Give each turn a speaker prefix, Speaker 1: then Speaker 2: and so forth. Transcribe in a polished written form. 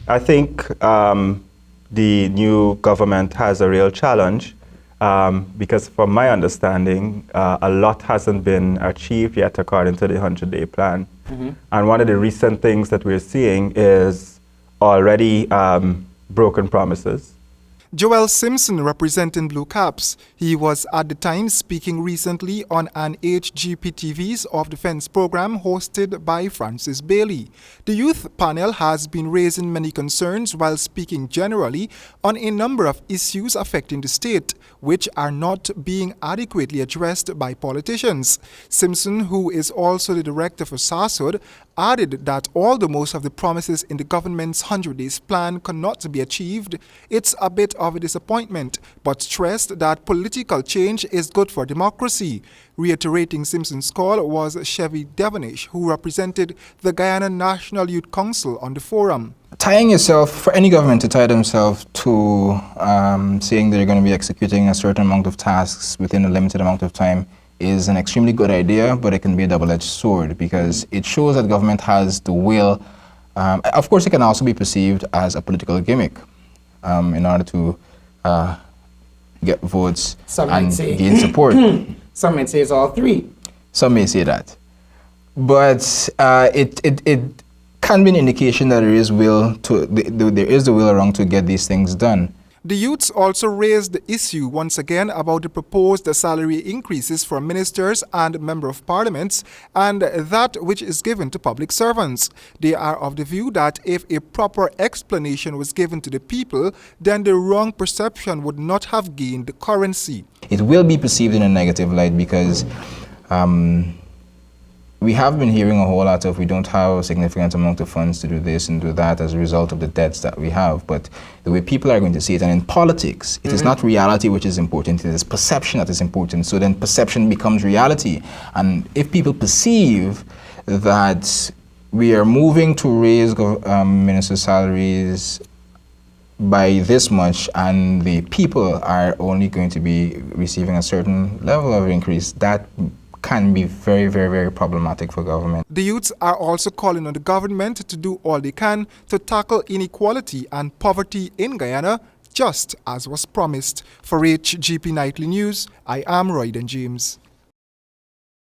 Speaker 1: I think the new government has a real challenge because from my understanding, a lot hasn't been achieved yet according to the 100-day plan. And one of the recent things that we're seeing is already broken promises.
Speaker 2: Joel Simpson representing Blue Caps. He was at the time speaking recently on an HGPTV's Off the Fence program hosted by Francis Bailey. The youth panel has been raising many concerns while speaking generally on a number of issues affecting the state, which are not being adequately addressed by politicians. Simpson, who is also the director for SASUD, added that although most of the promises in the government's 100 days plan cannot be achieved, it's a bit of a disappointment, but stressed that political change is good for democracy. Reiterating Simpson's call was CHEVY DEVONISH, who represented the Guyana National Youth Council on the forum.
Speaker 3: Tying yourself, for any government to tie themselves to saying they're going to be executing a certain amount of tasks within a limited amount of time is an extremely good idea, but it can be a double-edged sword because it shows that government has the will. Of course, it can also be perceived as a political gimmick in order to get votes and gain support.
Speaker 4: Some may say it's all three.
Speaker 3: Some may say that. But it can be an indication that there is the will around to get these things done.
Speaker 2: The youths also raised the issue once again about the proposed salary increases for ministers and member of parliaments and that which is given to public servants. They are of the view that if a proper explanation was given to the people, then the wrong perception would not have gained the currency.
Speaker 3: It will be perceived in a negative light because we have been hearing a whole lot of we don't have a significant amount of funds to do this and do that as a result of the debts that we have. But the way people are going to see it, and in politics, it is not reality which is important, it is perception that is important. So then perception becomes reality. And if people perceive that we are moving to raise minister salaries by this much and the people are only going to be receiving a certain level of increase, that can be very, very, very problematic for government.
Speaker 2: The youths are also calling on the government to do all they can to tackle inequality and poverty in Guyana, just as was promised. For HGP Nightly News, I am Royden James.